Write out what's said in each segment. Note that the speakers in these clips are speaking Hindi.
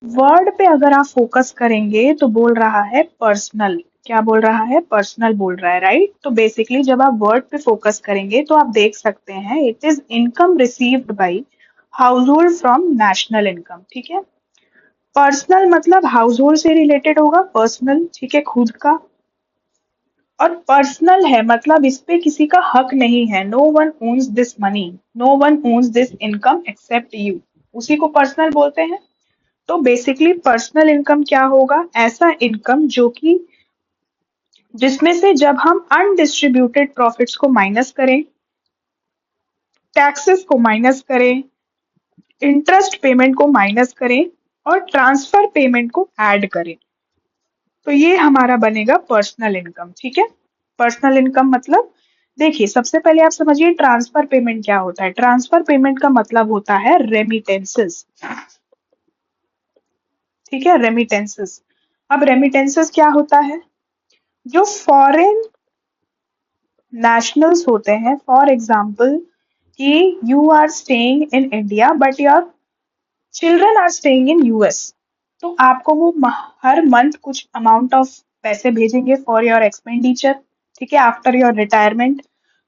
वर्ड पे अगर आप फोकस करेंगे तो बोल रहा है पर्सनल। क्या बोल रहा है? पर्सनल बोल रहा है, राइट? तो बेसिकली जब आप वर्ड पे फोकस करेंगे तो आप देख सकते हैं it is income received by house hold from national income. ठीक है, पर्सनल मतलब हाउस होल्ड से रिलेटेड होगा, पर्सनल, ठीक है, खुद का। और पर्सनल है मतलब इस पे किसी का हक नहीं है। No one owns this money, no one owns this income except you, उसी को पर्सनल बोलते हैं। तो बेसिकली पर्सनल इनकम क्या होगा? ऐसा इनकम जो कि जिसमें से जब हम अनडिस्ट्रीब्यूटेड प्रॉफिट्स को माइनस करें, टैक्सेस को माइनस करें, इंटरेस्ट पेमेंट को माइनस करें और ट्रांसफर पेमेंट को ऐड करें, तो ये हमारा बनेगा पर्सनल इनकम। ठीक है, पर्सनल इनकम मतलब देखिए, सबसे पहले आप समझिए ट्रांसफर पेमेंट क्या होता है। ट्रांसफर पेमेंट का मतलब होता है रेमिटेंसेस। ठीक है, रेमिटेंसेस। अब रेमिटेंसेस क्या होता है? जो फॉरेन नेशनल्स होते हैं, फॉर एग्जाम्पल कि you are staying in India but your children are staying in US, तो आपको वो हर मंथ कुछ अमाउंट ऑफ पैसे भेजेंगे फॉर योर एक्सपेंडिचर। ठीक है, आफ्टर योर रिटायरमेंट।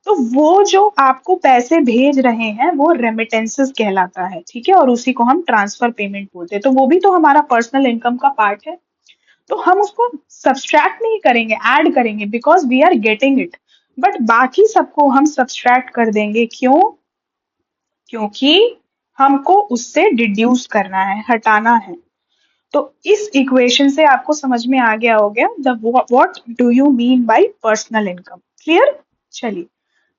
तो वो जो आपको पैसे भेज रहे हैं वो रेमिटेंसेस कहलाता है। ठीक है, और उसी को हम ट्रांसफर पेमेंट बोलते हैं। तो वो भी तो हमारा पर्सनल इनकम का पार्ट है। तो हम उसको सब्सट्रैक्ट नहीं करेंगे, ऐड करेंगे, because we are getting it. But बाकी सबको हम सब्सट्रैक्ट कर देंगे। क्यों? क्योंकि हमको उससे डिड्यूस करना है, हटाना है। तो इस इक्वेशन से आपको समझ में आ गया हो गया the what do you mean by personal income. Clear? चलिए,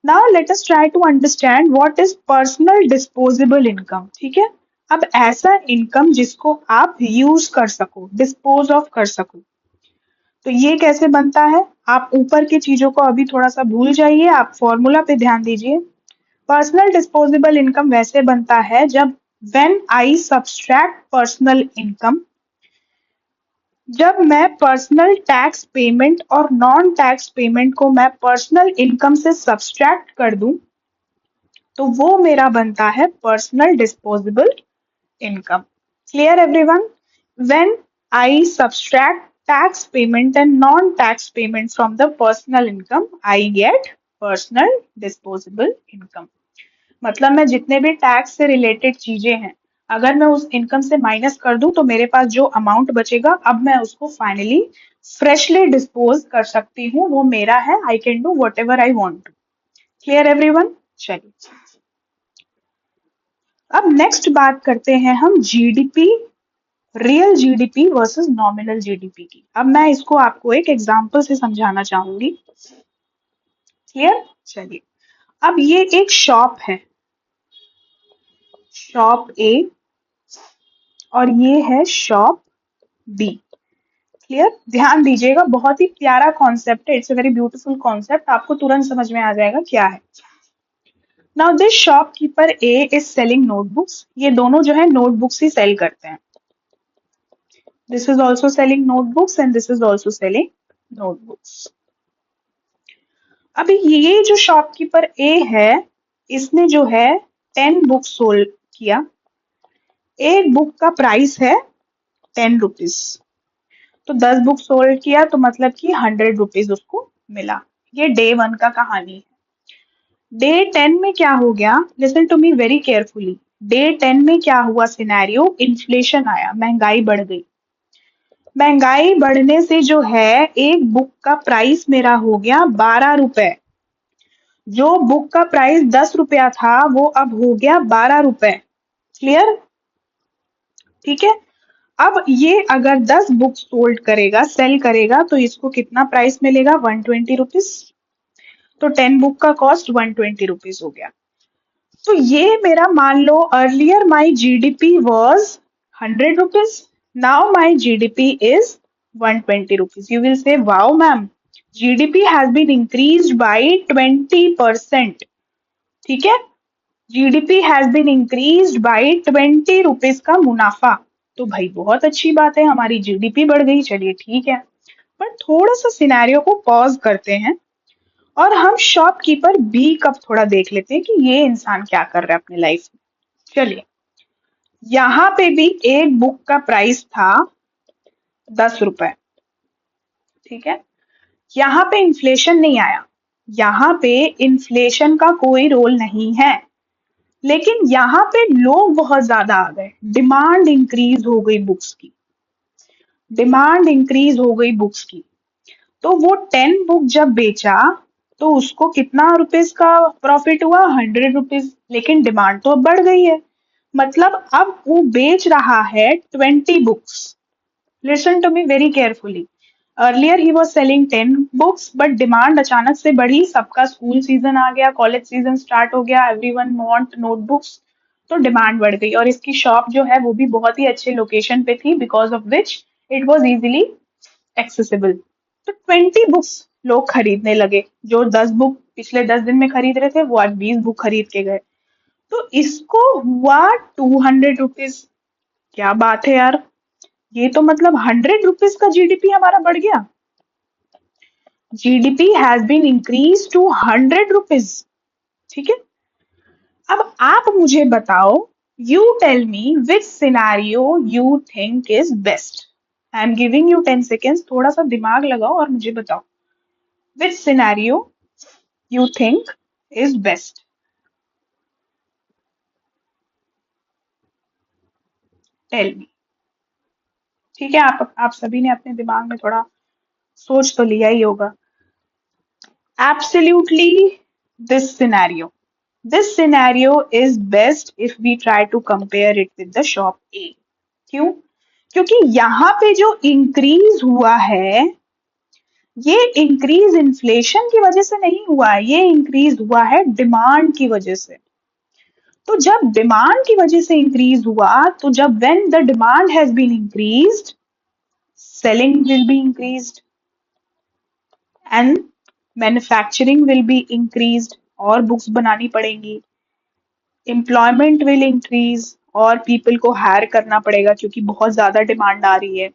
now let us try to understand what is personal disposable income. ठीक है, अब ऐसा इनकम जिसको आप यूज कर सको, डिस्पोज ऑफ कर सको, तो ये कैसे बनता है? आप ऊपर की चीजों को अभी थोड़ा सा भूल जाइए, आप फॉर्मूला पे ध्यान दीजिए। पर्सनल डिस्पोजेबल इनकम वैसे बनता है जब when I subtract personal income, जब मैं पर्सनल टैक्स पेमेंट और नॉन टैक्स पेमेंट को मैं पर्सनल इनकम से सब्सट्रैक्ट कर दूं, तो वो मेरा बनता है personal disposable income. Clear everyone? When I subtract tax payment and non-tax payment from the personal income, I get personal disposable income. मतलब मैं जितने भी टैक्स से रिलेटेड चीजें हैं, अगर मैं उस इनकम से माइनस कर दूं तो मेरे पास जो अमाउंट बचेगा, अब मैं उसको फाइनली फ्रेशली डिस्पोज कर सकती हूँ। वो मेरा है, I can do whatever I want to. Clear everyone? चलिए, अब नेक्स्ट बात करते हैं हम GDP, real GDP versus nominal GDP की। अब मैं इसको आपको एक एग्जांपल से समझाना चाहूंगी। क्लियर? चलिए, अब ये एक शॉप है, शॉप ए, और ये है शॉप बी। क्लियर? ध्यान दीजिएगा, बहुत ही प्यारा कॉन्सेप्ट है, it's a very beautiful concept, आपको तुरंत समझ में आ जाएगा क्या है। Now this shopkeeper A is selling notebooks. ये दोनों जो है नोटबुक्स ही सेल करते हैं। This is also selling notebooks and this is also selling notebooks. अभी ये जो शॉपकीपर ए है, इसने जो है 10 बुक सोल्ड किया। एक बुक का प्राइस है 10 रुपीज, तो 10 बुक सोल्ड किया तो मतलब कि 100 रुपीज उसको मिला। ये डे 1 का कहानी है। डे 10 में क्या हो गया? Listen to me very carefully. Day 10 में क्या हुआ सिनेरियो? इन्फ्लेशन आया, महंगाई बढ़ गई। महंगाई बढ़ने से जो है एक बुक का प्राइस मेरा हो गया 12 रुपए। जो बुक का प्राइस 10 रुपया था वो अब हो गया 12 रुपए। क्लियर? ठीक है, अब ये अगर 10 बुक सोल्ड करेगा, सेल करेगा, तो इसको कितना प्राइस मिलेगा? 120 रुपीज। तो 10 बुक का कॉस्ट 120 रुपीज हो गया। तो ये मेरा, मान लो earlier my GDP was 100 rupees, now my GDP is 120 rupees. You will say wow ma'am, GDP has been increased by 20%। ठीक है, GDP has been increased by 20 rupees का मुनाफा। तो भाई बहुत अच्छी बात है, हमारी जीडीपी बढ़ गई। चलिए ठीक है, पर थोड़ा सा सिनेरियो को पॉज करते हैं और हम शॉपकीपर बी का थोड़ा देख लेते हैं कि ये इंसान क्या कर रहा है अपनी लाइफ में। चलिए, यहाँ पे भी एक बुक का प्राइस था 10 रुपए, ठीक है। यहाँ पे इन्फ्लेशन नहीं आया, यहाँ पे इन्फ्लेशन का कोई रोल नहीं है, लेकिन यहाँ पे लोग बहुत ज्यादा आ गए, डिमांड इंक्रीज हो गई बुक्स की, डिमांड इंक्रीज हो गई बुक्स की। तो वो 10 बुक जब बेचा तो उसको कितना रुपीस का प्रॉफिट हुआ, 100 रुपीज, लेकिन डिमांड तो अब बढ़ गई है, मतलब अब वो बेच रहा है 20 books. Listen to me very carefully. Earlier he was selling 10 books, but demand अचानक से बढ़ी, सबका स्कूल सीजन आ गया, कॉलेज सीजन स्टार्ट हो गया, एवरीवन वांट नोटबुक्स, तो डिमांड बढ़ गई। और इसकी शॉप जो है वो भी बहुत ही अच्छे लोकेशन पे थी, because of which it was easily accessible. तो 20 बुक्स लोग खरीदने लगे, जो 10 बुक पिछले 10 दिन में खरीद रहे थे वो आज 20 बुक खरीद के गए। तो इसको हुआ 200 रुपीज। क्या बात है यार, ये तो मतलब 100 रुपीज का जीडीपी हमारा बढ़ गया। GDP has been increase to 100 rupees, ठीक है। अब आप मुझे बताओ, you tell me which scenario you think is best. I am giving you 10 seconds, थोड़ा सा दिमाग लगाओ और मुझे बताओ which scenario you think is best. Tell me, ठीक है। आप सभी ने अपने दिमाग में थोड़ा सोच तो लिया ही होगा। Absolutely, this scenario. This scenario is best if we try to compare it with the shop A. क्यों? क्योंकि यहाँ पे जो इंक्रीज हुआ है, ये इंक्रीज इन्फ्लेशन की वजह से नहीं हुआ है, ये इंक्रीज हुआ है डिमांड की वजह से। तो जब डिमांड की वजह से इंक्रीज हुआ, तो जब when the demand has been increased, selling will be increased and manufacturing will be increased, और बुक्स बनानी पड़ेंगी, एम्प्लॉयमेंट विल इंक्रीज, और पीपल को हायर करना पड़ेगा क्योंकि बहुत ज्यादा डिमांड आ रही है।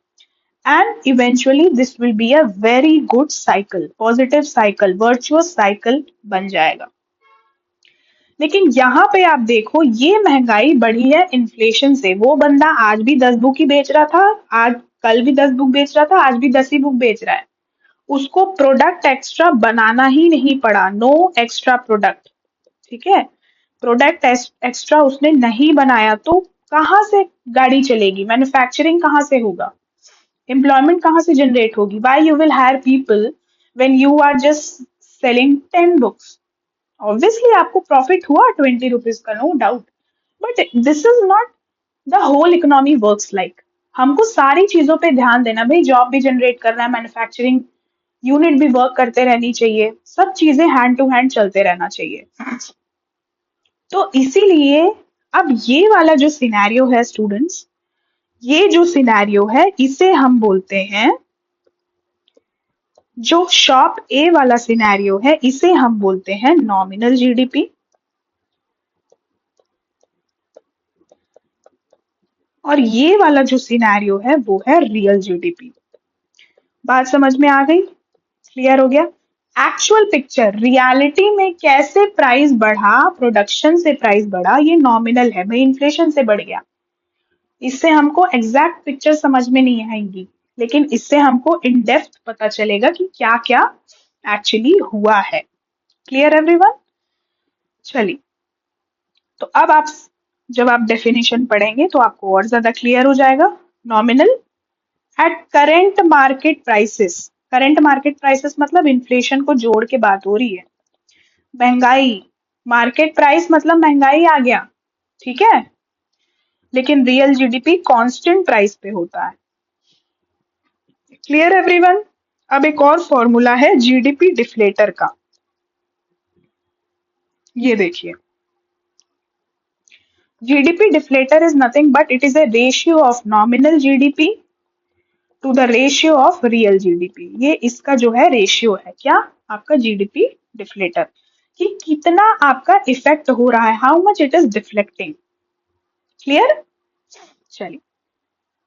And eventually this will be a very good cycle, positive cycle, virtuous cycle बन जाएगा। लेकिन यहाँ पे आप देखो, ये महंगाई बढ़ी है इन्फ्लेशन से। वो बंदा आज भी 10 बुक ही बेच रहा था, आज कल भी 10 बुक बेच रहा था, आज भी 10 ही बुक बेच रहा है, उसको प्रोडक्ट एक्स्ट्रा बनाना ही नहीं पड़ा, नो एक्स्ट्रा प्रोडक्ट, ठीक है। प्रोडक्ट एक्स्ट्रा उसने नहीं बनाया, तो कहाँ से गाड़ी चलेगी, मैन्युफैक्चरिंग कहाँ से होगा, एम्प्लॉयमेंट कहाँ से जनरेट होगी, why you will hire people when you are just selling 10 books. Obviously आपको प्रॉफिट हुआ 20 रुपीज का, no doubt, but this is not the whole economy works like. हमको सारी चीजों पे ध्यान देना, भाई जॉब भी जनरेट करना है, मैन्युफैक्चरिंग यूनिट भी वर्क करते रहनी चाहिए, सब चीजें हैंड टू हैंड चलते रहना चाहिए। तो इसीलिए अब ये वाला जो सिनेरियो है स्टूडेंट्स, ये जो सिनेरियो है इसे हम बोलते हैं, जो शॉप ए वाला सिनेरियो है इसे हम बोलते हैं नॉमिनल जीडीपी, और ये वाला जो सिनेरियो है वो है रियल जीडीपी। बात समझ में आ गई, क्लियर हो गया। एक्चुअल पिक्चर, रियलिटी में कैसे प्राइस बढ़ा, प्रोडक्शन से प्राइस बढ़ा, ये नॉमिनल है, भाई इन्फ्लेशन से बढ़ गया। इससे हमको एग्जैक्ट पिक्चर समझ में नहीं आएगी, लेकिन इससे हमको इन डेप्थ पता चलेगा कि क्या क्या एक्चुअली हुआ है। Clear everyone? चलिए, तो अब आप जब आप डेफिनेशन पढ़ेंगे तो आपको और ज्यादा क्लियर हो जाएगा। Nominal, at current market prices, current market prices मतलब इन्फ्लेशन को जोड़ के बात हो रही है। महंगाई, मार्केट प्राइस मतलब महंगाई आ गया, ठीक है, लेकिन रियल जीडीपी कांस्टेंट प्राइस पे होता है। Clear everyone? अब एक और फॉर्मूला है जीडीपी डिफ्लेटर का, ये देखिए। GDP deflator is nothing but it is a ratio of nominal GDP to the ratio of real GDP. ये इसका जो है रेशियो है, क्या, आपका जीडीपी डिफ्लेटर, कि कितना आपका इफेक्ट हो रहा है, how much it is deflecting. Clear? चलिए,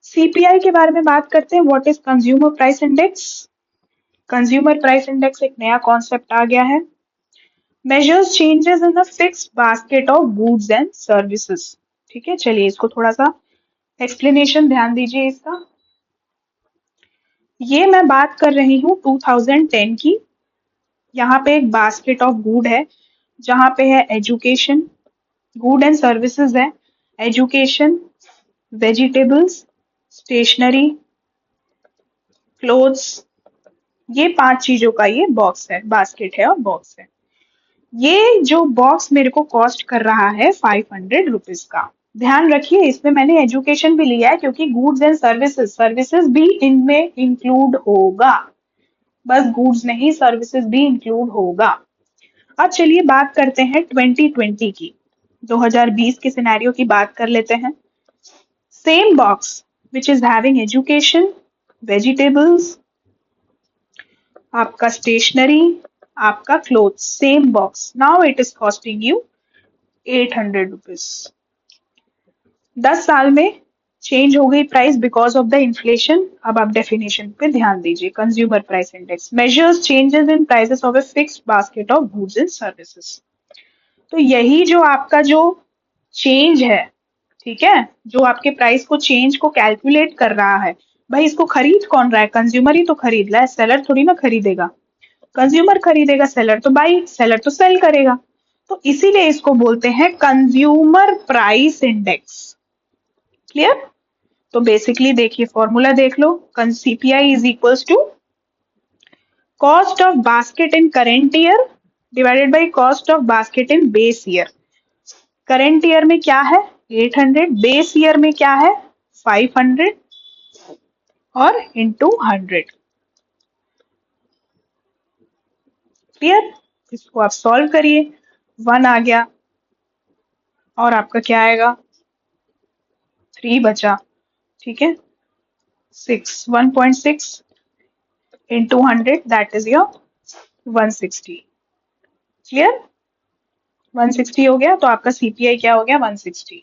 सीपीआई के बारे में बात करते हैं। What is consumer price index? Consumer price index एक नया कॉन्सेप्ट आ गया है। measures changes in a fixed basket of goods and services, ठीक है, चलिए इसको थोड़ा सा एक्सप्लेनेशन ध्यान दीजिए इसका। ये मैं बात कर रही हूँ 2010 की। यहाँ पे एक बास्केट ऑफ गुड है, जहाँ पे है एजुकेशन, गुड एंड सर्विसेज है, एजुकेशन, वेजिटेबल्स, स्टेशनरी, क्लोथ्स, ये 5 चीजों का ये बॉक्स है, बास्केट है और बॉक्स है। ये जो बॉक्स मेरे को कॉस्ट कर रहा है 500 रुपीज का। ध्यान रखिए इसमें मैंने एजुकेशन भी लिया है, क्योंकि गुड्स एंड सर्विसेज, सर्विसेज भी इनमें इंक्लूड होगा, बस गुड्स नहीं सर्विसेज भी इंक्लूड होगा। अब चलिए बात करते हैं 2020 की, 2020 के सिनेरियो की बात कर लेते हैं। Same box which is having education, vegetables, आपका स्टेशनरी, आपका cloth, same box, now it is costing you 800 rupees. 10 साल में चेंज हो गई price because of the inflation. अब आप डेफिनेशन पे ध्यान दीजिए। Consumer price index measures changes in prices of a fixed basket of goods and services. तो यही जो आपका जो चेंज है, ठीक है, जो आपके प्राइस को चेंज को कैलकुलेट कर रहा है, भाई इसको खरीद कौन रहा है? कंज्यूमर ही तो खरीद रहा है, सेलर थोड़ी ना खरीदेगा। कंज्यूमर खरीदेगा, सेलर तो बाई, सेलर तो सेल करेगा। तो इसीलिए इसको बोलते हैं कंज्यूमर प्राइस इंडेक्स। क्लियर? तो बेसिकली देखिए फॉर्मूला देख लो, CPI is equals to cost of basket in current year divided by cost of basket in base year. Current year में क्या है 800, बेस ईयर में क्या है 500 और इंटू 100। क्लियर? इसको आप सॉल्व करिए, 1 आ गया और आपका क्या आएगा 3 बचा, ठीक है, 6, 1.6 into 100 that is your 160। Clear? 160 हो गया, तो आपका सीपीआई क्या हो गया 160।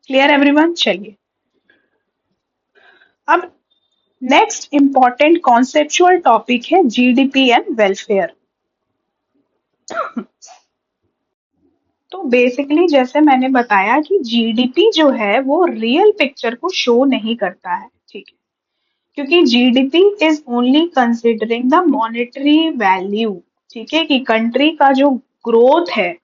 Clear everyone? चलिए अब नेक्स्ट इंपॉर्टेंट कॉन्सेप्चुअल टॉपिक है जीडीपी एंड वेलफेयर। तो बेसिकली जैसे मैंने बताया कि जीडीपी जो है वो रियल पिक्चर को शो नहीं करता है, ठीक है, क्योंकि GDP is only considering the monetary value, ठीक है, कि कंट्री का जो ग्रोथ है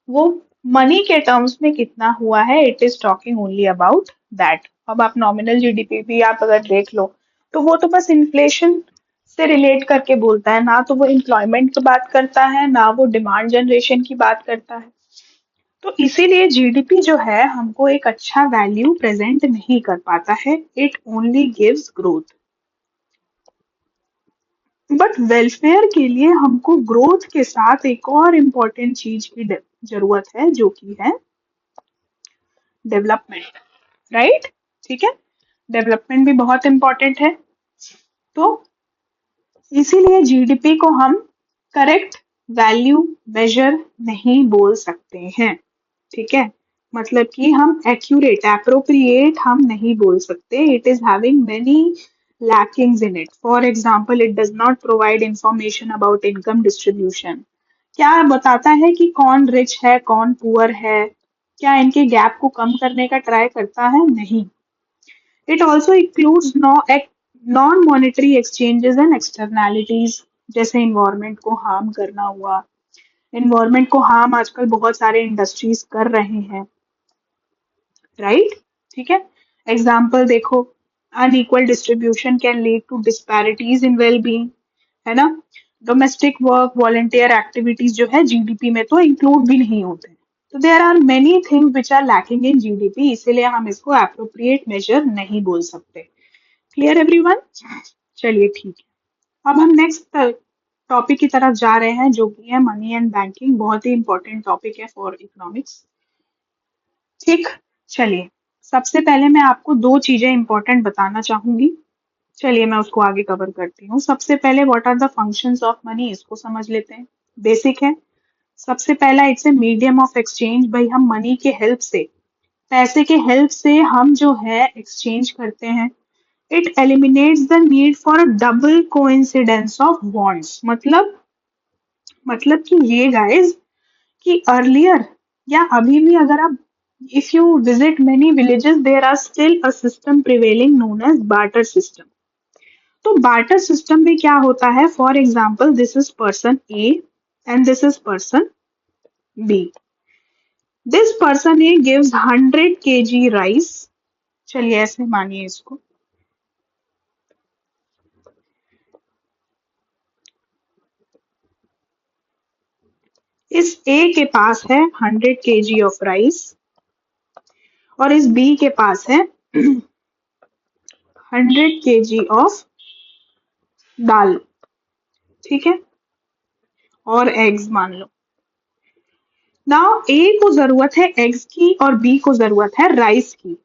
वो मनी के टर्म्स में कितना हुआ है, it is talking only about that. अब आप नॉमिनल जीडीपी भी आप अगर देख लो तो वो तो बस इन्फ्लेशन से रिलेट करके बोलता है, ना तो वो एम्प्लॉयमेंट की बात करता है, ना वो डिमांड जनरेशन की बात करता है। तो इसीलिए जीडीपी जो है हमको एक अच्छा वैल्यू प्रेजेंट नहीं कर पाता है, it only gives growth. But welfare के लिए हमको ग्रोथ के साथ एक और इम्पोर्टेंट चीज की जरूरत है, जो कि है डेवलपमेंट, राइट? ठीक है, डेवलपमेंट भी बहुत इंपॉर्टेंट है। तो इसीलिए जीडीपी को हम करेक्ट वैल्यू मेजर नहीं बोल सकते हैं, ठीक है, मतलब कि हम एक्यूरेट एप्रोप्रिएट हम नहीं बोल सकते। It is having many lackings in it. For example, it does not provide information about income distribution. क्या बताता है कि कौन रिच है कौन पुअर है? क्या इनके गैप को कम करने का ट्राई करता है? नहीं। It also includes non monetary exchanges and externalities, जैसे इन्वायरमेंट को हार्म करना हुआ। इन्वायरमेंट को हार्म आजकल बहुत सारे इंडस्ट्रीज कर रहे हैं, राइट? ठीक है, एग्जाम्पल देखो, unequal distribution can lead to disparities in well being, है ना? डोमेस्टिक वर्क, वॉलंटियर एक्टिविटीज जो है जीडीपी में तो इंक्लूड भी नहीं होते। तो there are many things which are lacking in GDP, इसीलिए हम इसको एप्रोप्रिएट मेजर नहीं बोल सकते। Clear everyone? चलिए ठीक है, अब हम नेक्स्ट टॉपिक की तरफ जा रहे हैं, जो कि है मनी एंड बैंकिंग। बहुत ही इंपॉर्टेंट टॉपिक है फॉर इकोनॉमिक्स। ठीक, चलिए सबसे पहले मैं आपको 2 चीजें इंपॉर्टेंट बताना चाहूंगी। चलिए मैं उसको आगे कवर करती हूँ। सबसे पहले what are the functions of money, इसको समझ लेते हैं। बेसिक है। सबसे पहला, it's a medium of exchange. भाई हम मनी के हेल्प से, पैसे के हेल्प से हम जो है एक्सचेंज करते हैं। It eliminates the need for a double coincidence of bonds. मतलब कि ये गाइस कि अर्लियर या अभी भी अगर आप If you visit many villages, there are still a system prevailing known as barter system. तो barter system में क्या होता है? For example, this is person A and this is person B. This person A gives 100 kg rice. चलिए ऐसे मानिए इसको. इस A के पास है 100 kg ऑफ राइस और इस B के पास है 100 kg ऑफ दाल. ठीक है, और एग्स मान लो. नाउ A को जरूरत है एग्स की और B को जरूरत है राइस की.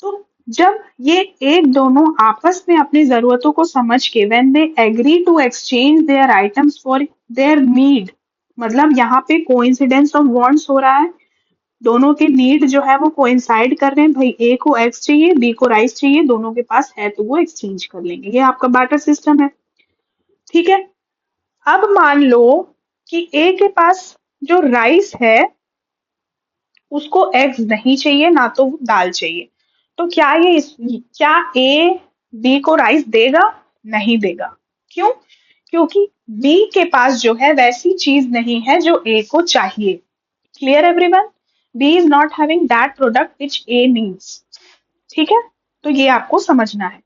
तो जब ये एक दोनों आपस में अपनी जरूरतों को समझ के when they agree to exchange their items for their need, मतलब यहाँ पे कोइंसिडेंस ऑफ वांट्स हो रहा है. दोनों के नीड जो है वो कोइंसाइड कर रहे हैं. भाई ए को एग्स चाहिए, बी को राइस चाहिए, दोनों के पास है तो वो एक्सचेंज कर लेंगे. ये आपका बार्टर सिस्टम है. ठीक है, अब मान लो कि ए के पास जो राइस है उसको एग्स नहीं चाहिए ना तो दाल चाहिए. तो क्या ए बी को राइस देगा? नहीं देगा. क्यों? क्योंकि बी के पास जो है वैसी चीज नहीं है जो ए को चाहिए. Clear everyone? B is not having that product which A needs. ठीक है, तो ये आपको समझना है.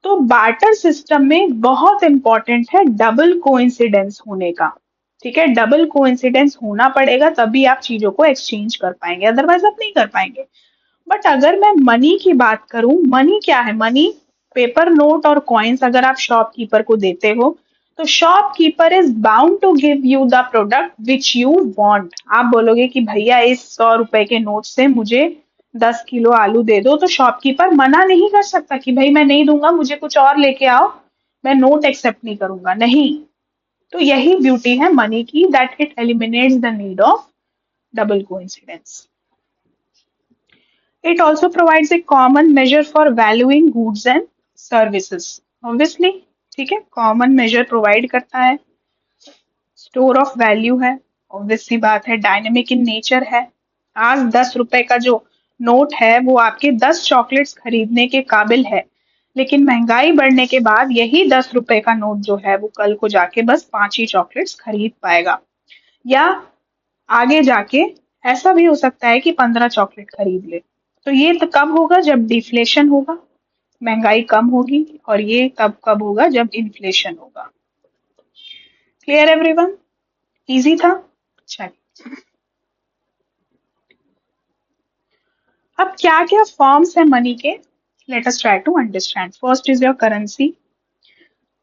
तो बार्टर सिस्टम में बहुत इंपॉर्टेंट है डबल कोइंसिडेंस होने का. ठीक है, डबल कोइंसिडेंस होना पड़ेगा तभी आप चीजों को एक्सचेंज कर पाएंगे, अदरवाइज आप नहीं कर पाएंगे. बट अगर मैं मनी की बात करूं, मनी क्या है? मनी पेपर नोट और कॉइन्स अगर आप शॉपकीपर को देते हो तो shopkeeper is bound to give you the product which you want. आप बोलोगे कि भैया इस 100 रुपए के नोट से मुझे 10 किलो आलू दे दो, तो शॉपकीपर मना नहीं कर सकता कि भाई मैं नहीं दूंगा, मुझे कुछ और लेके आओ, मैं नोट एक्सेप्ट नहीं करूंगा. नहीं. तो यही ब्यूटी है मनी की, that it eliminates the need of double coincidence. It also provides a common measure for valuing goods and services. Obviously, ठीक है, कॉमन मेजर प्रोवाइड करता है. स्टोर ऑफ वैल्यू है, ऑब्वियस सी बात है. डायनेमिक इन नेचर है. आज 10 रुपए का जो नोट है वो आपके 10 चॉकलेट्स खरीदने के काबिल है, लेकिन महंगाई बढ़ने के बाद यही 10 रुपए का नोट जो है वो कल को जाके बस 5 ही चॉकलेट्स खरीद पाएगा. या आगे जाके ऐसा भी हो सकता है कि 15 चॉकलेट खरीद ले. तो ये तो कब होगा? जब डिफ्लेशन होगा, महंगाई कम होगी. और ये तब कब होगा? जब इन्फ्लेशन होगा. Clear everyone? इजी था? चलिए, अब क्या क्या फॉर्म्स है मनी के? Let us try to understand. First is your currency,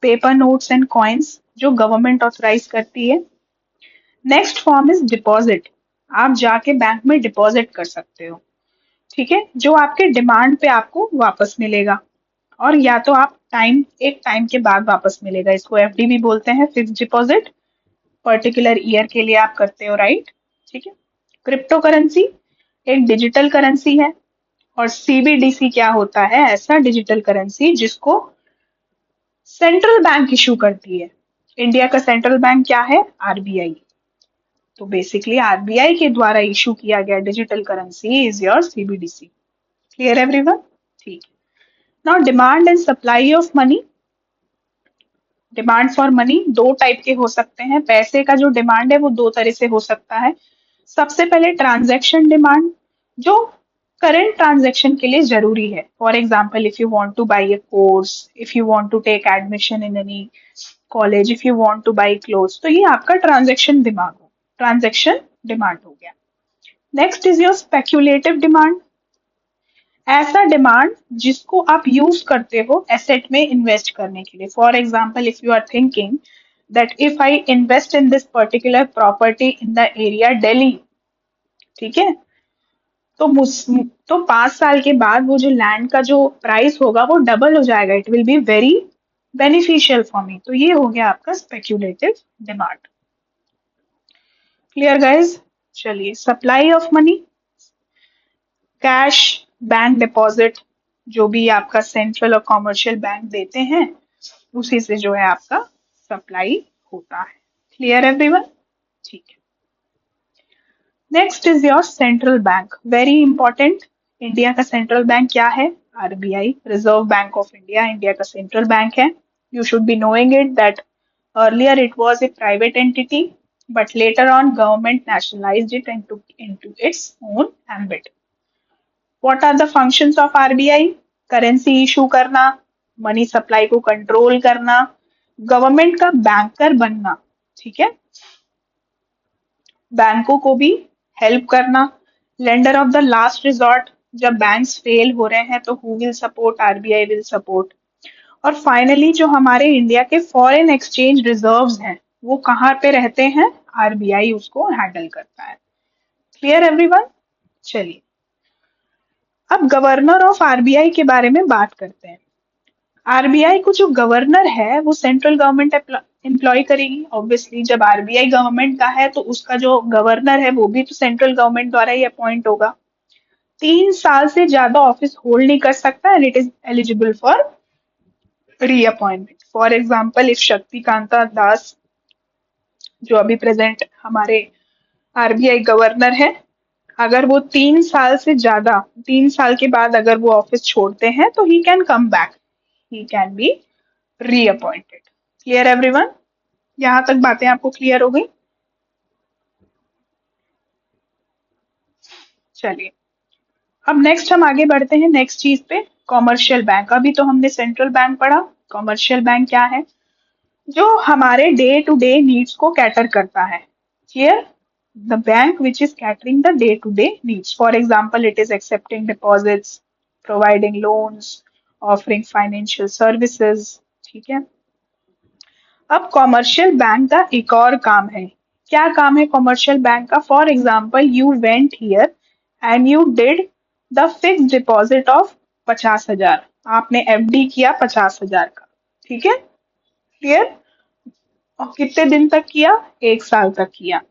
paper notes and coins जो गवर्नमेंट ऑथराइज करती है. Next form is deposit. आप जाके बैंक में डिपॉजिट कर सकते हो. ठीक है, जो आपके डिमांड पे आपको वापस मिलेगा, और या तो आप एक टाइम के बाद वापस मिलेगा. इसको एफडी भी बोलते हैं, फिक्स डिपॉजिट. पर्टिकुलर ईयर के लिए आप करते हो, राइट? ठीक है. क्रिप्टो करेंसी एक डिजिटल करेंसी है. और सीबीडीसी क्या होता है? ऐसा डिजिटल करेंसी जिसको सेंट्रल बैंक इशू करती है. इंडिया का सेंट्रल बैंक क्या है? आरबीआई. तो बेसिकली आरबीआई के द्वारा इशू किया गया digital currency is your CBDC. Clear everyone? ठीक. Now demand and supply of money. Demand for money दो टाइप के हो सकते हैं. पैसे का जो डिमांड है वो दो तरह से हो सकता है. सबसे पहले ट्रांजैक्शन डिमांड, जो करंट ट्रांजैक्शन के लिए जरूरी है. For example, if you want to buy a course, if you want to take admission in any college, if you want to buy clothes, तो ये आपका ट्रांजैक्शन डिमांड हो गया. Next is your speculative demand. ऐसा डिमांड जिसको आप यूज करते हो एसेट में इन्वेस्ट करने के लिए. For example, if you are thinking that if I invest in this particular property in the area Delhi, ठीक है, तो 5 साल के बाद वो जो लैंड का जो प्राइस होगा वो डबल हो जाएगा. It will be very beneficial for me. तो ये हो गया आपका स्पेक्यूलेटिव डिमांड. Clear guys? चलिए, supply of money, cash, bank deposit, जो भी आपका सेंट्रल और कॉमर्शियल बैंक देते हैं उसी से जो है आपका सप्लाई होता है. Clear everyone? ठीक है. Next is your central bank, very important. India का सेंट्रल बैंक क्या है? RBI, reserve bank of India, India का सेंट्रल बैंक है। You should be knowing it that earlier it was a private entity, but later on government nationalized it and took into its own ambit. What are the functions of RBI? Currency issue करना, मनी सप्लाई को कंट्रोल करना, गवर्नमेंट का बैंकर बनना, ठीक है, बैंकों को भी हेल्प करना, lender of the last resort, जब बैंक्स फेल हो रहे हैं तो who will support? RBI will support. और फाइनली जो हमारे इंडिया के फॉरेन एक्सचेंज रिजर्व्स हैं वो कहाँ पे रहते हैं? आरबीआई उसको हैंडल करता है। Clear everyone? चलिए अब गवर्नर ऑफ आरबीआई के बारे में बात करते हैं। आरबीआई को जो गवर्नर है वो सेंट्रल गवर्नमेंट एम्प्लॉय करेगी। ऑब्वियसली जब आरबीआई गवर्नमेंट का है तो उसका जो गवर्नर है वो भी तो सेंट्रल गवर्नमेंट द्वारा ही अपॉइंट होगा। 3 साल से ज्यादा ऑफिस होल्ड नहीं कर सकता and it is eligible for reappointment. For example if Shaktikanta Das जो अभी प्रेजेंट हमारे आरबीआई गवर्नर है, अगर वो 3 साल से ज्यादा, 3 साल के बाद अगर वो ऑफिस छोड़ते हैं तो he can come back, he can be reappointed. Clear everyone? यहां तक बातें आपको क्लियर हो गई? चलिए अब नेक्स्ट हम आगे बढ़ते हैं नेक्स्ट चीज पे, कॉमर्शियल बैंक। अभी तो हमने सेंट्रल बैंक पढ़ा, कॉमर्शियल बैंक क्या है? जो हमारे डे टू डे नीड्स को कैटर करता है। Clear? the bank which is catering the day to day needs. For example, it is accepting deposits, providing loans, offering financial services, ठीक है। अब कॉमर्शियल बैंक का एक और काम है। क्या काम है कॉमर्शियल बैंक का? For example you went here and you did the fix deposit of 50,000, आपने एफडी किया 50,000 का, ठीक है, क्लियर? और कितने दिन तक किया? 1 साल तक किया।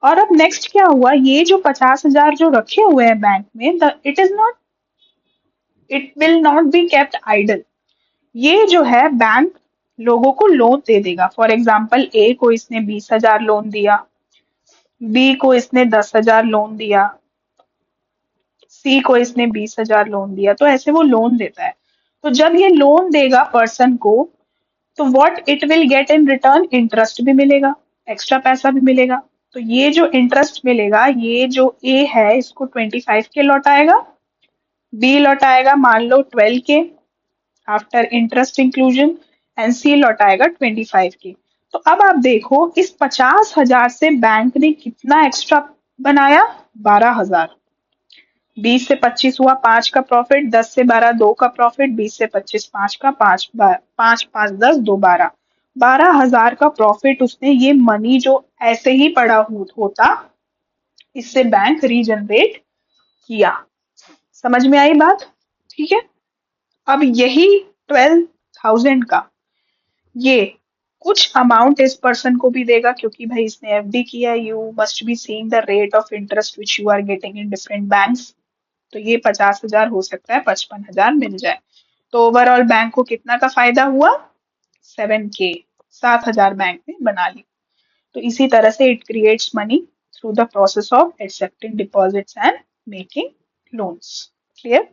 और अब नेक्स्ट क्या हुआ? ये जो 50,000 जो रखे हुए हैं बैंक में, it will not be kept idle. ये जो है बैंक लोगों को लोन दे देगा। फॉर एग्जाम्पल ए को इसने 20,000 लोन दिया, बी को इसने 10,000 लोन दिया, सी को इसने 20,000 लोन दिया, तो ऐसे वो लोन देता है। तो जब ये लोन देगा पर्सन को, तो what it will get in return? Interest भी मिलेगा, एक्स्ट्रा पैसा भी मिलेगा। तो ये जो इंटरेस्ट मिलेगा, ये जो ए है इसको 25 के लौटाएगा, बी लौटाएगा मान लो 12 के आफ्टर इंटरेस्ट इंक्लूजन, एंड सी लौटाएगा 25 के। तो अब आप देखो इस 50,000 से बैंक ने कितना एक्स्ट्रा बनाया? 12,000। 20 से 25 हुआ 5 का प्रॉफिट, 10 से 12 2 का प्रॉफिट, 20 से 25 5 का, 5 5 5 10 2 12, 12,000 का प्रॉफिट उसने, ये मनी जो ऐसे ही पड़ा होता, इससे बैंक रीजनरेट किया। समझ में आई बात? ठीक है। अब यही 12,000 का ये कुछ अमाउंट इस पर्सन को भी देगा, क्योंकि भाई इसने एफडी किया। You must be seeing the rate of interest which you are getting in different banks. तो ये 50,000 हो सकता है 55,000 मिल जाए। तो ओवरऑल बैंक को कितना का फायदा हुआ? 7K, 7,000 बैंक ने बना ली। तो इसी तरह से it creates money through the process of accepting deposits and making loans. Clear?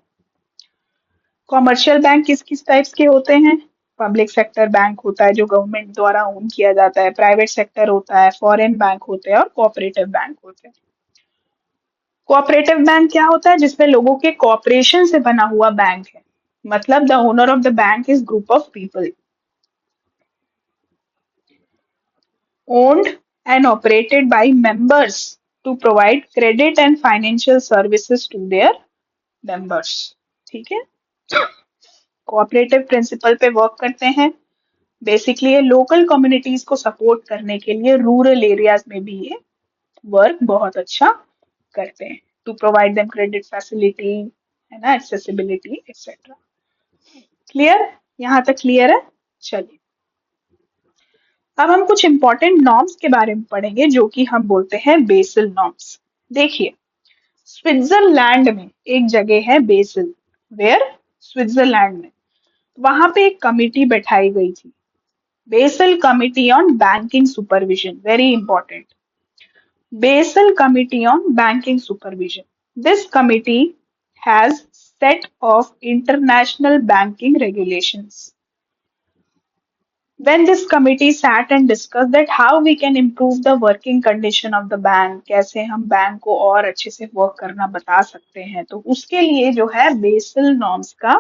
Commercial bank किस किस टाइप्स के होते हैं? पब्लिक सेक्टर बैंक होता है जो गवर्नमेंट द्वारा ओन किया जाता है, प्राइवेट सेक्टर होता है, फॉरेन बैंक होते हैं और कोऑपरेटिव बैंक होते हैं। कोऑपरेटिव बैंक क्या होता है? जिसमें लोगों के कोऑपरेशन से बना हुआ बैंक है, मतलब the owner of the bank is group of people owned and operated by members to provide credit and financial services to their members। ठीक है, कोऑपरेटिव प्रिंसिपल पे वर्क करते हैं। बेसिकली ये लोकल कम्युनिटीज को सपोर्ट करने के लिए रूरल एरियाज में भी ये वर्क बहुत अच्छा करते हैं, to provide them credit facility, है ना, एक्सेसिबिलिटी एक्सेट्रा। क्लियर? यहाँ तक क्लियर है? चलिए अब हम कुछ इंपॉर्टेंट नॉर्म्स के बारे में पढ़ेंगे जो कि हम बोलते हैं बेसल नॉर्म्स। देखिए स्विट्जरलैंड में एक जगह है बेसल, वेयर? स्विट्जरलैंड में। वहां पे एक कमिटी बैठाई गई थी, Basel committee on banking supervision, very important. Basel Committee on Banking Supervision. This committee has set of international banking regulations. When this committee sat and discussed that how we can improve the working condition of the bank, कैसे हम बैंक को और अच्छे से वर्क करना बता सकते हैं, तो उसके लिए जो है बेसल नॉर्म्स का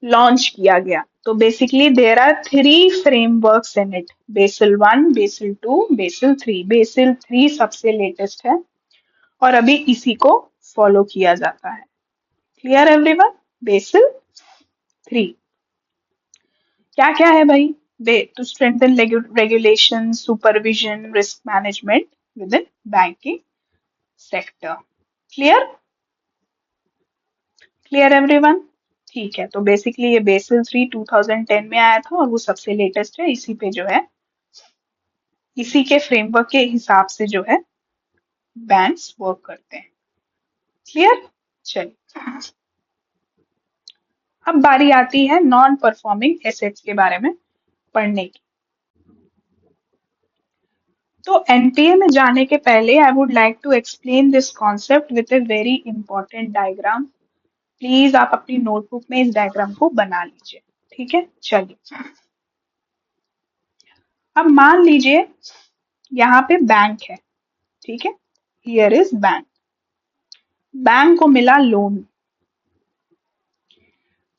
लॉन्च किया गया. तो basically there are three frameworks in it. Basel 1, Basel 2, Basel 3. Basel 3 सबसे लेटेस्ट है और अभी इसी को फॉलो किया जाता है. Clear everyone? बेसल 3 क्या क्या है भाई? To strengthen regulation, supervision, risk management within banking sector. Clear? Clear everyone? ठीक है, तो बेसिकली ये बेसल 3 2010 में आया था और वो सबसे लेटेस्ट है. इसी पे जो है, इसी के फ्रेमवर्क के हिसाब से जो है बैंक्स वर्क करते हैं. क्लियर? चलिए, अब बारी आती है नॉन परफॉर्मिंग एसेट्स के बारे में पढ़ने की. तो एनपीए में जाने के पहले I would like to explain this concept with a very important diagram. Please आप अपनी नोटबुक में इस डायग्राम को बना लीजिए. ठीक है, चलिए. अब मान लीजिए यहाँ पे बैंक है. ठीक है, हियर इज बैंक. बैंक को मिला लोन.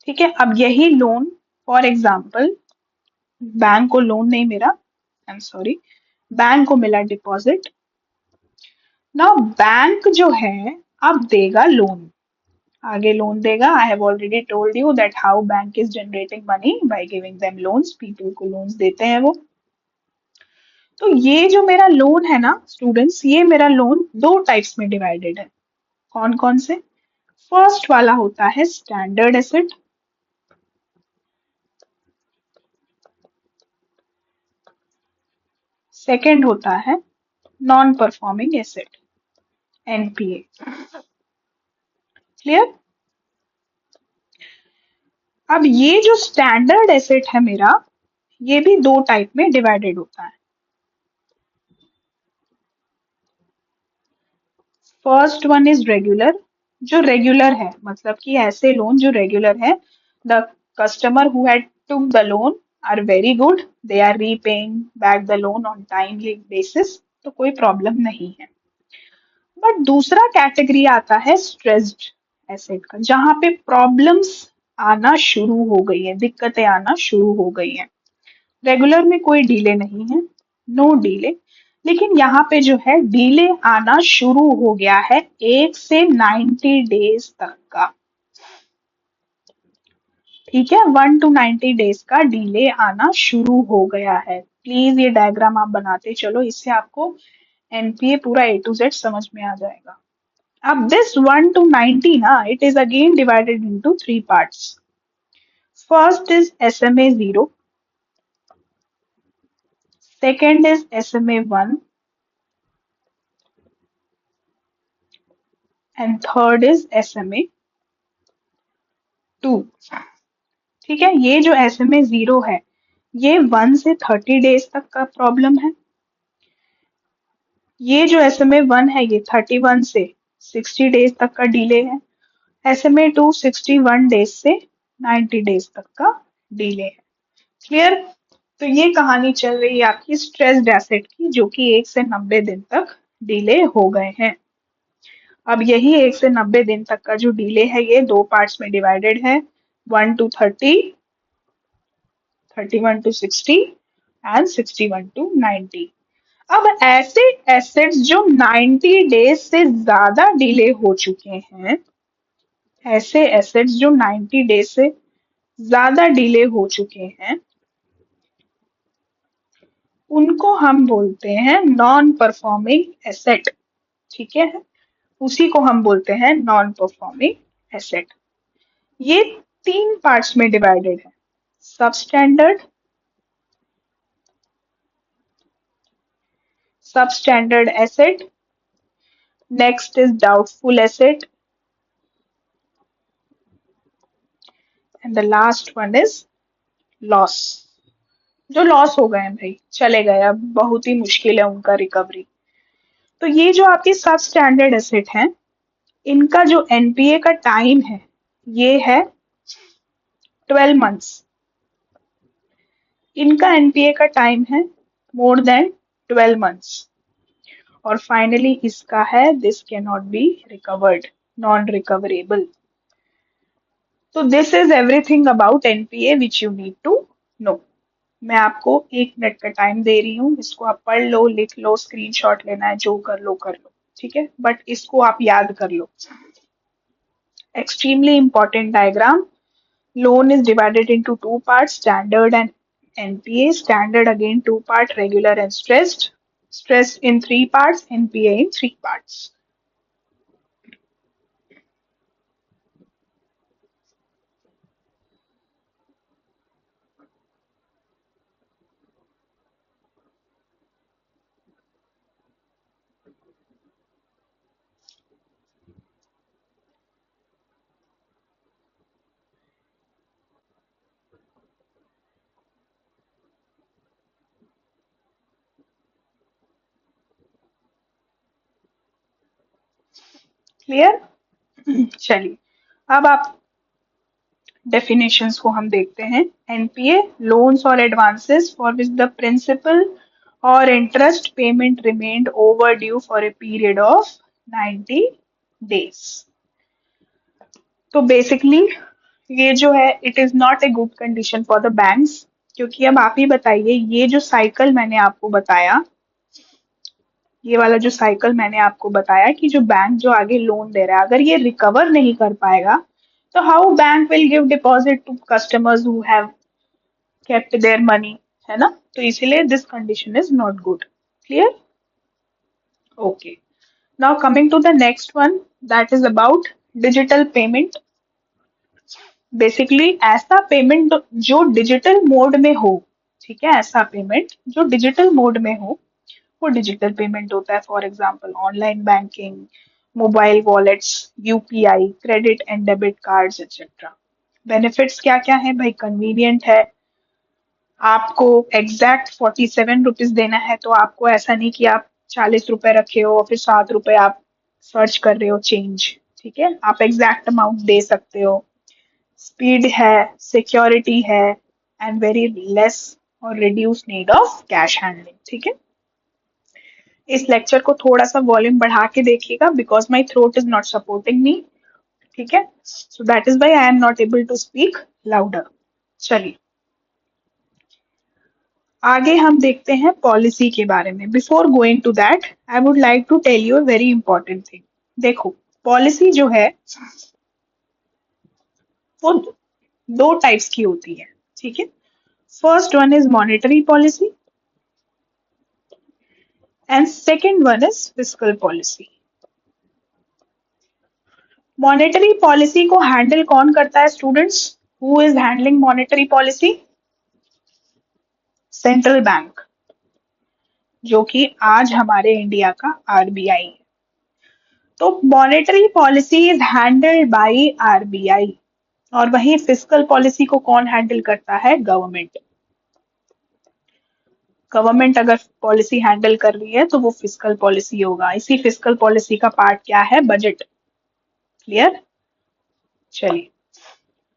ठीक है, अब यही लोन, फॉर एग्जाम्पल बैंक को लोन नहीं मिला, आई एम सॉरी, बैंक को मिला डिपॉजिट. नाउ बैंक जो है अब देगा लोन, आगे लोन देगा. I have already told you that how bank is generating money by giving them loans. People को लोन्स देते हैं वो. तो ये जो मेरा लोन है ना स्टूडेंट्स, ये मेरा लोन दो टाइप्स में डिवाइडेड है. कौन कौन से? फर्स्ट वाला होता है स्टैंडर्ड एसेट. सेकंड होता है non performing asset, NPA. Clear? अब ये जो स्टैंडर्ड एसेट है मेरा, ये भी दो टाइप में डिवाइडेड होता है. First one is regular. जो रेगुलर है मतलब कि ऐसे लोन जो रेगुलर है. The customer who had took the loan are very good, they are repaying back the loan on timely basis, तो कोई प्रॉब्लम नहीं है. बट दूसरा कैटेगरी आता है स्ट्रेस्ड एसेट का, जहां पे प्रॉब्लम्स आना शुरू हो गई है, दिक्कतें आना शुरू हो गई हैं. रेगुलर में कोई डीले नहीं है, नो डीले, लेकिन यहाँ पे जो है डीले आना शुरू हो गया है 1 से 90 डेज तक का. ठीक है, 1 to 90 डेज का डीले आना शुरू हो गया है. प्लीज ये डायग्राम आप बनाते चलो, इससे आपको एनपीए पूरा ए टू जेड समझ में आ जाएगा. अब दिस 1 to 90 ना, it is again divided into three parts. First is SMA 0, second is SMA 1 and third is SMA 2. ठीक है, ये जो SMA 0 है ये 1 से 30 डेज तक का प्रॉब्लम है. ये जो SMA 1 है ये 31 से 60 डेज तक का डिले है. SMA 2 61 डेज से 90 डेज तक का डिले है. क्लियर? तो ये कहानी चल रही है आपकी स्ट्रेस्ड एसेट की, जो कि 1 से 90 दिन तक डिले हो गए हैं. अब यही 1 से 90 दिन तक का जो डिले है ये दो पार्ट्स में डिवाइडेड है. 1 to 30, 31 to 60 एंड 61 to 90. अब ऐसे एसेट्स जो 90 डेज से ज्यादा डिले हो चुके हैं, ऐसे एसेट्स जो 90 डेज से ज्यादा डिले हो चुके हैं, उनको हम बोलते हैं नॉन परफॉर्मिंग एसेट. ठीक है, उसी को हम बोलते हैं नॉन परफॉर्मिंग एसेट. ये तीन पार्ट्स में डिवाइडेड है. Substandard, substandard asset, next is doubtful asset, and the last one is loss. जो लॉस हो गए हैं भाई, चले गए, अब बहुत ही मुश्किल है उनका रिकवरी. तो ये जो आपके सब स्टैंडर्ड एसेट हैं, इनका जो एनपीए का टाइम है, ये है 12 मंथ्स। इनका एनपीए का टाइम है मोर देन 12 मंथ्स। और फाइनली इसका है this can not be recovered, non recoverable. तो this is everything about NPA which you need to know. मैं आपको 1 मिनट का टाइम दे रही हूँ, इसको आप पढ़ लो, लिख लो, स्क्रीनशॉट लेना है, जो कर लो कर लो, ठीक है, बट इसको आप याद कर लो। Extremely important diagram. Loan is divided into two parts, standard and NPA. Standard again two part, regular and stressed. Stressed in three parts, NPA in three parts. Clear? चलिए, अब आप डेफिनेशंस को हम देखते हैं। एनपीए, लोन्स और advances for which the principal और interest payment remained overdue for a period of 90 days। तो बेसिकली ये जो है it is not a good condition for the banks, क्योंकि अब आप ही बताइए, ये जो साइकिल मैंने आपको बताया, ये वाला जो साइकिल मैंने आपको बताया कि जो बैंक जो आगे लोन दे रहा है, अगर ये रिकवर नहीं कर पाएगा, तो how bank will give deposit to customers who have kept their money, है ना? तो इसीलिए this condition is not good. Clear? Okay, now coming to the next one, that is about digital payment. Basically ऐसा पेमेंट जो डिजिटल मोड में हो, ठीक है, ऐसा पेमेंट जो डिजिटल मोड में हो, वो डिजिटल पेमेंट होता है। For example online banking, mobile wallets, UPI, credit and debit cards etcetera. Benefits क्या क्या है भाई? कन्वीनियंट है, आपको एग्जैक्ट 47 रुपीज देना है, तो आपको ऐसा नहीं कि आप 40 रुपए रखे हो और फिर 7 रुपए आप सर्च कर रहे हो चेंज, ठीक है, आप एग्जैक्ट अमाउंट दे सकते हो। स्पीड है, सिक्योरिटी है, एंड वेरी लेस और reduce need of cash handling, ठीक है। इस लेक्चर को थोड़ा सा वॉल्यूम बढ़ा के देखिएगा because my throat is not supporting me, ठीक है, so that is why I am not able to speak louder. चलिए आगे हम देखते हैं पॉलिसी के बारे में। Before going to that I would like to tell you a very important thing. देखो, पॉलिसी जो है वो दो टाइप्स की होती है, ठीक है। First one is monetary policy and second one is fiscal policy. Monetary policy को हैंडल कौन करता है students? Who is handling monetary policy? Central bank, जो कि आज हमारे इंडिया का आरबीआई है। तो monetary policy is handled by RBI, और वहीं फिस्कल पॉलिसी को कौन हैंडल करता है? गवर्नमेंट। गवर्नमेंट अगर पॉलिसी हैंडल कर रही है तो वो फिस्कल पॉलिसी होगा। इसी फिस्कल पॉलिसी का पार्ट क्या है? बजट। क्लियर? चलिए,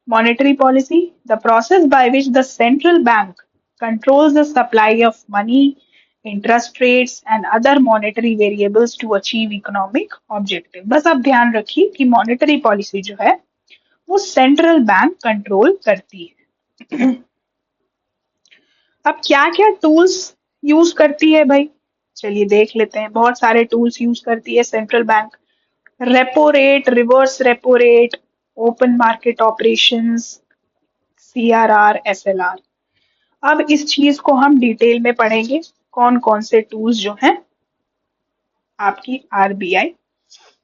monetary policy, the process by which the central bank controls the supply of money, interest rates and other monetary variables to achieve economic objective। बस आप ध्यान रखिए कि मॉनेटरी पॉलिसी जो है वो सेंट्रल बैंक कंट्रोल करती है। अब क्या क्या टूल्स यूज करती है भाई? चलिए देख लेते हैं। बहुत सारे टूल्स यूज करती है central bank. Repo rate, reverse repo rate, open market operations, CRR, SLR. अब इस चीज को हम डिटेल में पढ़ेंगे, कौन कौन से टूल्स जो हैं आपकी आरबीआई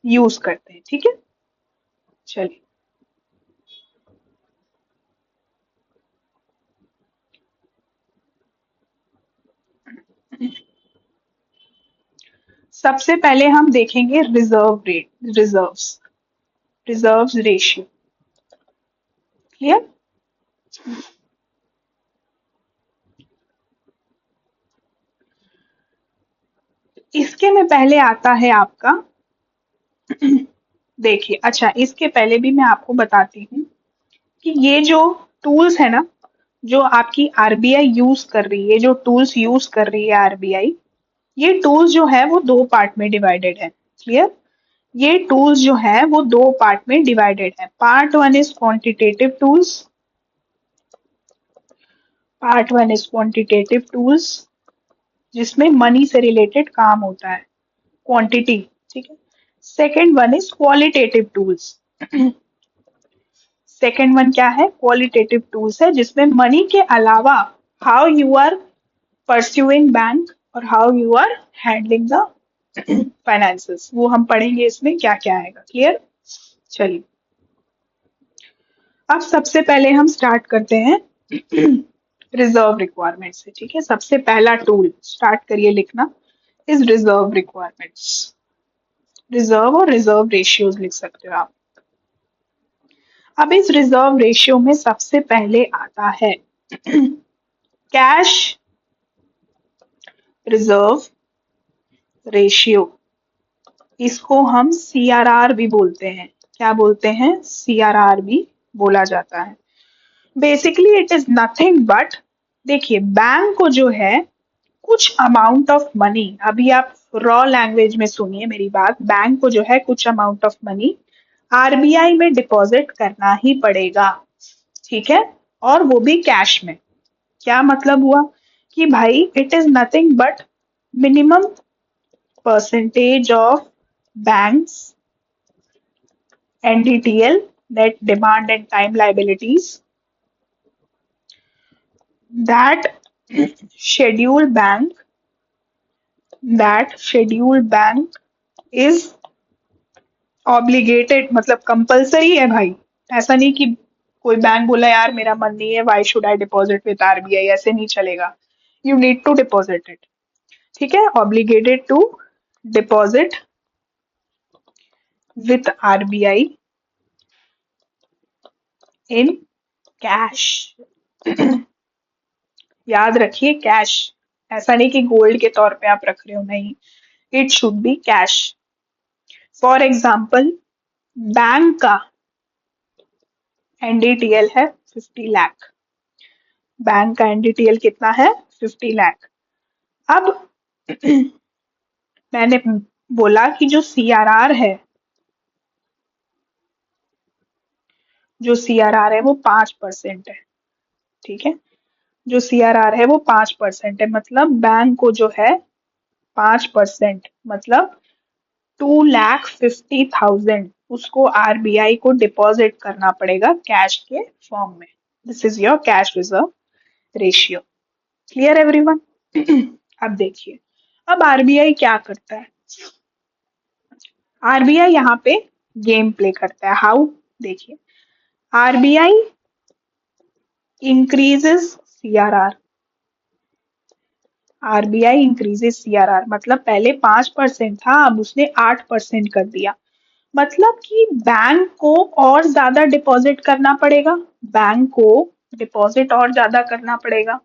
यूज करते हैं, ठीक है। चलिए, सबसे पहले हम देखेंगे reserve rate, reserves ratio. Clear? इसके में पहले आता है आपका देखिए, अच्छा इसके पहले भी मैं आपको बताती हूँ कि ये जो टूल्स है ना, जो आपकी आरबीआई यूज कर रही है, जो टूल्स यूज कर रही है आरबीआई, ये टूल्स जो है वो दो पार्ट में डिवाइडेड है। क्लियर? ये टूल्स जो है वो दो पार्ट में डिवाइडेड है। Part one is quantitative tools, part one is quantitative tools जिसमें मनी से रिलेटेड काम होता है, क्वांटिटी। ठीक है। Second one is qualitative tools. Second one क्या है? क्वालिटेटिव टूल्स है जिसमें मनी के अलावा how you are pursuing bank और how you are handling the finances, वो हम पढ़ेंगे इसमें क्या क्या आएगा। क्लियर? चलिए, अब सबसे पहले हम स्टार्ट करते हैं रिजर्व रिक्वायरमेंट से। ठीक है, सबसे पहला टूल स्टार्ट करिए लिखना इज रिजर्व रिक्वायरमेंट्स। रिजर्व और रिजर्व रेशियोज लिख सकते हो आप। अब इस रिजर्व रेशियो में सबसे पहले आता है कैश रिजर्व रेशियो। इसको हम सीआरआर भी बोलते हैं। क्या बोलते हैं? सीआरआर भी बोला जाता है। Basically it is nothing but, देखिए बैंक को जो है कुछ अमाउंट ऑफ मनी, अभी आप रॉ लैंग्वेज में सुनिए मेरी बात, बैंक को जो है कुछ अमाउंट ऑफ मनी आरबीआई में डिपॉजिट करना ही पड़ेगा। ठीक है, और वो भी कैश में। क्या मतलब हुआ कि भाई it is nothing but minimum percentage of banks NDTL, net demand and time liabilities, that scheduled bank is obligated, मतलब कंपलसरी है भाई। ऐसा नहीं कि कोई बैंक बोला यार मेरा मन नहीं है, why should I deposit with RBI, ऐसे नहीं चलेगा। You need to deposit it. ठीक है, obligated to deposit with RBI in cash. याद रखिए कैश, ऐसा नहीं कि गोल्ड के तौर पे आप रख रहे हो, नहीं, it should be cash. For example, bank का एनडीटीएल है 50 लाख। बैंक का एनडीटीएल कितना है? 50 लाख। अब मैंने बोला कि जो सीआरआर है, जो सीआरआर है वो 5% है। ठीक है, जो सीआरआर है वो 5% है, मतलब बैंक को जो है 5%, मतलब 2,50,000 उसको आरबीआई को डिपॉजिट करना पड़ेगा कैश के फॉर्म में। This is your cash reserve ratio. Clear everyone? अब देखिए, अब आरबीआई क्या करता है? आरबीआई यहाँ पे गेम प्ले करता है। हाउ? देखिए, RBI increases CRR. RBI increases CRR मतलब पहले 5% था, अब उसने 8% कर दिया। मतलब कि बैंक को और ज्यादा डिपॉजिट करना पड़ेगा, बैंक को डिपॉजिट और ज्यादा करना पड़ेगा।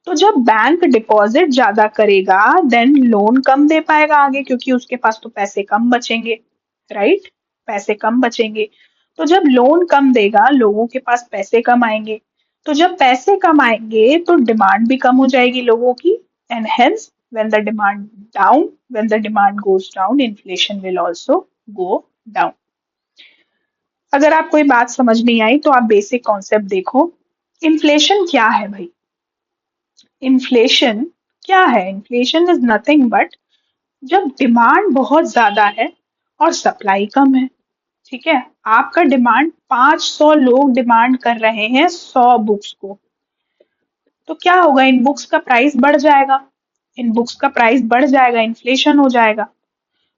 तो जब बैंक डिपॉजिट ज्यादा करेगा देन लोन कम दे पाएगा आगे, क्योंकि उसके पास तो पैसे कम बचेंगे। राइट? पैसे कम बचेंगे। तो जब लोन कम देगा लोगों के पास पैसे कम आएंगे। तो जब पैसे कम आएंगे तो डिमांड भी कम हो जाएगी लोगों की, and hence when the demand goes down, inflation will also go down। अगर आपको ये बात समझ नहीं आई तो आप बेसिक कॉन्सेप्ट देखो। इन्फ्लेशन क्या है भाई? इन्फ्लेशन क्या है? इन्फ्लेशन इज नथिंग बट जब डिमांड बहुत ज्यादा है और सप्लाई कम है। ठीक है, आपका डिमांड 500 लोग डिमांड कर रहे हैं 100 बुक्स को, तो क्या होगा? इन बुक्स का प्राइस बढ़ जाएगा, इन बुक्स का प्राइस बढ़ जाएगा, इन्फ्लेशन हो जाएगा।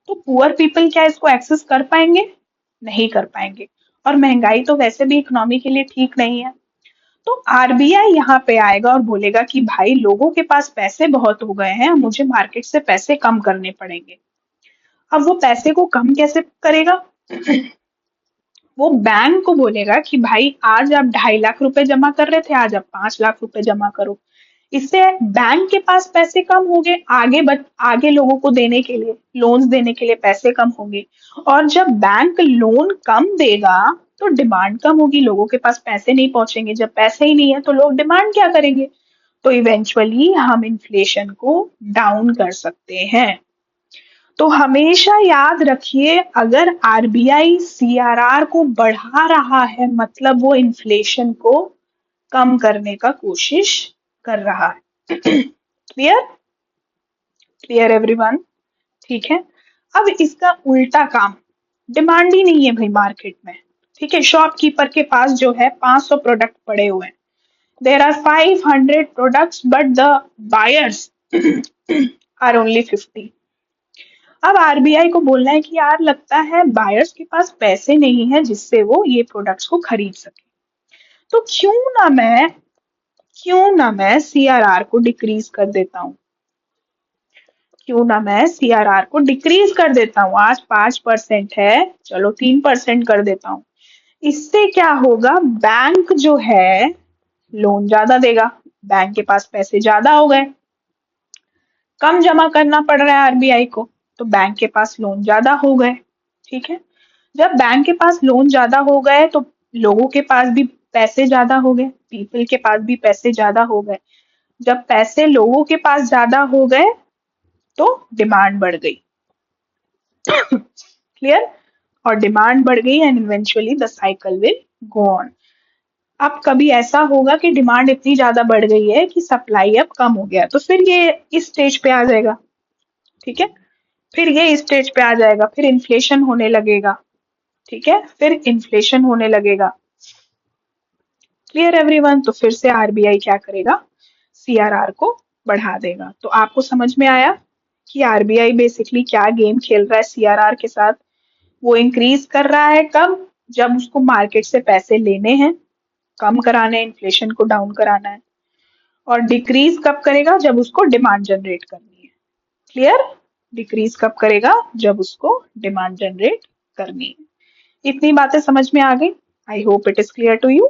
तो पुअर पीपल क्या इसको एक्सेस कर पाएंगे? नहीं कर पाएंगे। और महंगाई तो वैसे भी इकोनॉमी के लिए ठीक नहीं है। तो आरबीआई यहाँ पे आएगा और बोलेगा कि भाई लोगों के पास पैसे बहुत हो गए हैं, मुझे मार्केट से पैसे कम करने पड़ेंगे। अब वो पैसे को कम कैसे करेगा? वो बैंक को बोलेगा कि भाई आज आप 2.5 लाख रुपए जमा कर रहे थे, आज आप 5 लाख रुपए जमा करो। इससे बैंक के पास पैसे कम होंगे, आगे लोगों को देने के लिए, लोन्स देने के लिए पैसे कम होंगे। और जब बैंक लोन कम देगा तो डिमांड कम होगी, लोगों के पास पैसे नहीं पहुंचेंगे। जब पैसे ही नहीं है तो लोग डिमांड क्या करेंगे? तो इवेंचुअली हम इन्फ्लेशन को डाउन कर सकते हैं। तो हमेशा याद रखिए, अगर आरबीआई सीआरआर को बढ़ा रहा है मतलब वो इन्फ्लेशन को कम करने का कोशिश कर रहा है। क्लियर? Clear everyone? ठीक है। अब इसका उल्टा काम, डिमांड ही नहीं है भाई मार्केट में। ठीक है, शॉपकीपर के पास जो है 500 प्रोडक्ट पड़े हुए हैं। There are 500 products but the buyers are only 50। अब आरबीआई को बोलना है कि यार लगता है बायर्स के पास पैसे नहीं है जिससे वो ये प्रोडक्ट्स को खरीद सके। तो क्यों ना मैं सीआरआर को डिक्रीज कर देता हूँ। क्यों ना मैं सीआरआर को डिक्रीज कर देता हूँ। आज 5% है, चलो 3% कर देता हूँ। इससे क्या होगा, बैंक जो है लोन ज्यादा देगा, बैंक के पास पैसे ज्यादा हो गए, कम जमा करना पड़ रहा है आरबीआई को, तो बैंक के पास लोन ज्यादा हो गए। ठीक है, जब बैंक के पास लोन ज्यादा हो गए तो लोगों के पास भी पैसे ज्यादा हो गए, पीपल के पास भी पैसे ज्यादा हो गए। जब पैसे लोगों के पास ज्यादा हो गए तो डिमांड बढ़ गई। क्लियर? और डिमांड बढ़ गई and eventually the cycle will go on. अब कभी ऐसा होगा कि डिमांड इतनी ज्यादा बढ़ गई है कि सप्लाई अब कम हो गया, तो फिर ये इस स्टेज पे आ जाएगा। ठीक है, फिर ये इस स्टेज पे आ जाएगा, फिर इन्फ्लेशन होने लगेगा। ठीक है, फिर इन्फ्लेशन होने लगेगा। Clear everyone? तो फिर से आरबीआई क्या करेगा, सीआरआर को बढ़ा देगा। तो आपको समझ में आया कि आरबीआई बेसिकली क्या गेम खेल रहा है सीआरआर के साथ। वो इंक्रीज कर रहा है कब, जब उसको मार्केट से पैसे लेने हैं, कम कराने, इन्फ्लेशन को डाउन कराना है। और डिक्रीज कब करेगा, जब उसको डिमांड जनरेट करनी है। क्लियर? डिक्रीज कब करेगा, जब उसको डिमांड जनरेट करनी है। इतनी बातें समझ में आ गई? I hope it is clear to you.